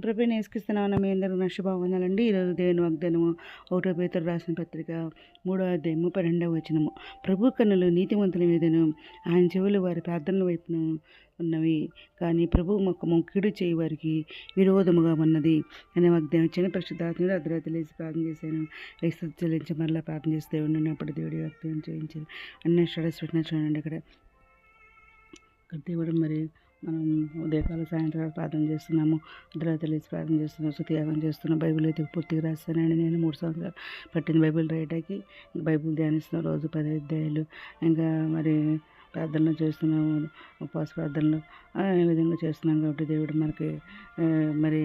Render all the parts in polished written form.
ప్రభువైన యేసుక్రీస్తునామమున మీ అందరికీ నా శుభవందనాలండి. ఈరోజు దేవుని వాగ్దానము 1 పేతురు రాసిన పత్రిక 3వ అధ్యాయం 32వ వచనము. ప్రభు కన్నులు నీతిమంతుల మీదను ఆయన చెవులు వారి ప్రార్థనల వైపును ఉన్నవి, కానీ ప్రభు ముఖము కీడు చేయి వారికి విరోధముగా ఉన్నది అనే వాగ్దానం ఇచ్చిన పరిశుద్ధాత్మడు అర్ధరాత్రి లేచి ప్రార్థన చేశాను. వేసి చెల్లించి మరలా ప్రార్థన చేస్తే ఉన్నప్పుడు దేవుడి వాగ్దానం చేయించారు. అన్న స్టడీస్ పెట్టిన చూడండి. ఇక్కడ దేవుడు మరి మనం ఉదయకాల సాయంత్రం ప్రార్థన చేస్తున్నాము, అర్ధరాత్రి లేచి ప్రార్థన చేస్తున్నాం, స్తుతియాగం చేస్తున్నాం. బైబిల్ అయితే పూర్తిగా రాస్తానండి. నేను 3 సంవత్సరాలు పట్టింది బైబిల్ రాయటానికి. బైబిల్ ధ్యానిస్తున్నాం, రోజు 10 అధ్యాయాలు. ఇంకా మరి ప్రార్థనలు చేస్తున్నాము, ఉపవాస ప్రార్థనలు ఈ విధంగా చేస్తున్నాం. కాబట్టి దేవుడు మనకి మరి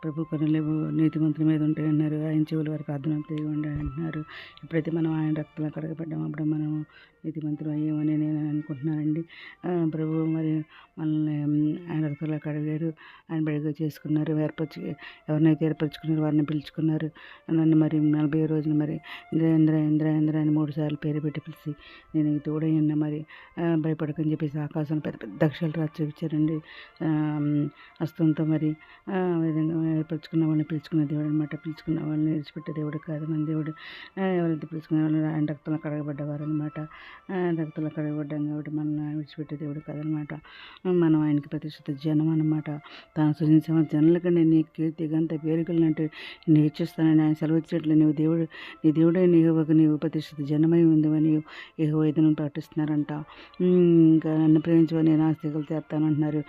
ప్రభు కనులు నీతిమంతుల మీద ఉంటాయి అన్నారు. ఆయన చెవులు వారి ప్రార్థన తీయండి అంటున్నారు. ఎప్పుడైతే మనం ఆయన రక్తంలో కడగబడ్డామో అప్పుడు మనం నీతిమంతులు అయ్యామని నేను అనుకుంటున్నానండి. ప్రభు మరి మనల్ని ఆయన రక్తంలో కడిగారు, ఆయన బడిగా చేసుకున్నారు. ఎవరినైతే ఏర్పరచుకున్నారో వారిని పిలుచుకున్నారు. నన్ను మరి 40వ రోజున మరి ఇంద్ర అని 3 సార్లు పేరు పెట్టి పిలిచి నేను తోడై ఉన్న మరి భయపడకని చెప్పేసి ఆకాశంలో పెద్ద పెద్ద అక్షరాలు రాసి చూపించారండి. హస్తంతో మరి ఆ విధంగా ఏర్పరచుకున్న వాళ్ళని పిలుచుకున్న దేవుడు అనమాట. పిలుచుకున్న వాళ్ళని విడిచిపెట్టే దేవుడు కాదు మన దేవుడు. ఎవరైతే పిలుచుకున్న వాళ్ళని ఆయన రక్తంలో కడగబడ్డవారు అనమాట. రక్తంలో కడగబడ్డాం కాబట్టి మనల్ని విడిచిపెట్టే దేవుడు కాదనమాట. మనం ఆయనకి ప్రతిష్ఠిత జనం అనమాట. తాను సృజించిన జనులకంటే నీ కీర్తిగంత పేరుకలనంటే నేను హెచ్చిస్తానని ఆయన సెలవిచ్చినట్లు నీ దేవుడే నీవు ప్రతిష్ఠిత జనమై ఉందని యెహోవా ఇదను ప్రకటిస్తున్నారంట. ఇంకా నన్ను ప్రేమించవని నేను ఆస్తికలు చేస్తానంటున్నారు,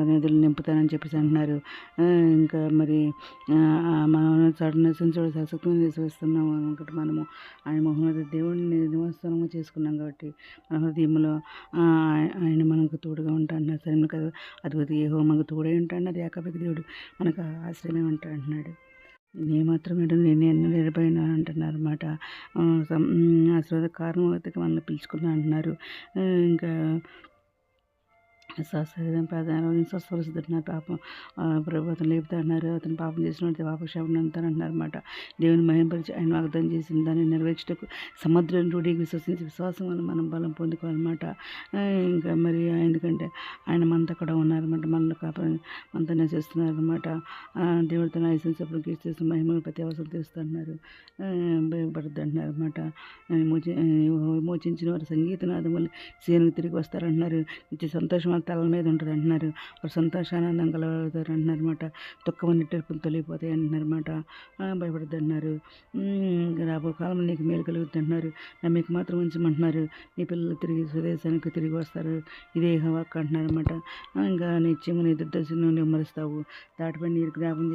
నిధులు నింపుతానని చెప్పేసి అంటున్నారు. ఇంకా మరి మనం నివసించడం శాశ్వతంగా నివసిస్తున్నాము అనుకుంటే మనము ఆయన మహోన్నత దేవుడిని నివాసము చేసుకున్నాం. కాబట్టి మన హృదయంలో ఆయన మనకు తోడుగా ఉంటాడు. సరే కదా, అద్భుత యెహోవా మనకు తోడై ఉంటాడు. యాకోబు దేవుడు మనకు ఆశ్రయమే ఉంటాడు. నేను మాత్రం నేను ఎన్నో నిలబడినా అంటున్నారు అనమాట. ఆశీర్వాద కారణం మనల్ని పిలుచుకున్నా అంటున్నారు. ఇంకా స్వస్థపరుస్తున్నారు. పాపం ప్రభు అతను లేపుతా అన్నారు. అతను పాపం చేసినట్టు పాపక్షేమం అంటారంటున్నారు అనమాట. దేవుని మహిమపరిచి ఆయన వాగ్దానం చేసిన దాన్ని నెరవేర్చుటకు సముద్రం రూఢికి విశ్వాసం వల్ల మనం బలం పొందుకోవాలన్నమాట. ఇంకా మరి ఎందుకంటే ఆయన మనతో కూడా ఉన్నారన్నమాట. మనలో కాపాడి మనతో నివసిస్తున్నారు అనమాట. దేవుడితో ఐశ్వర్యప్పుడు చేసిన మహిమను ప్రతి అవసరం తీస్తున్నారు. భయపడద్దు అంటున్నారు అనమాట. విమోచించిన వారు సంగీతనాదం వల్ల సీనుకు తిరిగి వస్తారంటున్నారు. నిత్య సంతోషం తల మీద ఉంటుంది అంటున్నారు. వారు సంతోషానందం కలగలుగుతారు అంటున్నారు అనమాట. దుఃఖమని టెరుపులు తొలిగిపోతాయి అంటున్నారు అనమాట. భయపడద్దు అంటున్నారు. రాబో కాలం నీకు మేలు కలుగుతుంది అంటున్నారు. మీకు మాత్రం ఉంచమంటున్నారు. నీ పిల్లలు తిరిగి స్వదేశానికి తిరిగి వస్తారు, ఇదే వాక్ అంటున్నారు అనమాట. ఇంకా నిత్యము నీ దుర్దశను నిమ్మరుస్తావు, దాటిపై నీరు జ్ఞాపం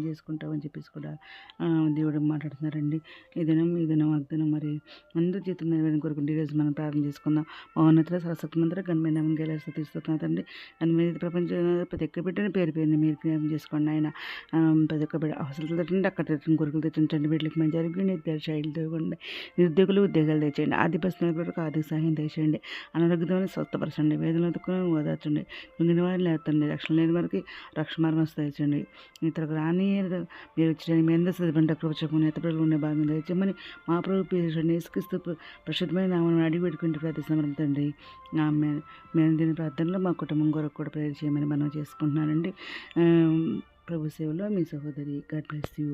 చేసుకుంటావు అని చెప్పేసి కూడా దేవుడు మాట్లాడుతున్నారండి. ఈ దినం వాగ్దానం మరి అందరి జీతం నెరవేరిన కోరుకుంటే ఈరోజు మనం ప్రార్థన చేసుకుందాం. మహోన్నతుల సరస్వతి మంత్ర గణమైన గెలాసి తీస్తున్నారండి. అని మీద ప్రపంచం ప్రతి ఒక్క బిడ్డని పేరుని మీరు జ్ఞాపం చేసుకోండి. ఆయన ప్రతి ఒక్క బిడ్డ అవసరాలు తిట్టండి, అక్కడ తిట్టండి, కొడుకులు తిట్టండి, బిడ్డలకు మంచి జరిగింది శైలి తెగండి, నిరుద్యోగులు ఉద్యోగాలు తెచ్చేయండి, ఆర్థిక పరిస్థితులకు ఆర్థిక సహాయం తెచ్చేయండి, అనారోగ్యం స్వస్థపరచండి, వేదనలు ఓదార్చండి, కృంగిన వారిని లేతండి, రక్షణ లేని వారికి రక్షణ మార్గం తెచ్చండి, ఇతరులకు రాని మీరు వచ్చి మీ అందరూ సిద్ధపడి కృపచకమని ఎత్తపడలు ఉండే భాగం తెచ్చమని మా ప్రభు యేసుక్రీస్తు ప్రసిద్ధమైన నామమున అడిగి పెట్టుకుంటే ప్రార్థిస్తున్నాం తండ్రి. మేము దీని ప్రార్థనలో మా కుటుంబం కొరకు కూడా ప్రేయర్ చేయమని మనం చేసుకుంటున్నానండి. ప్రభు సేవలో మీ సహోదరి. God bless you.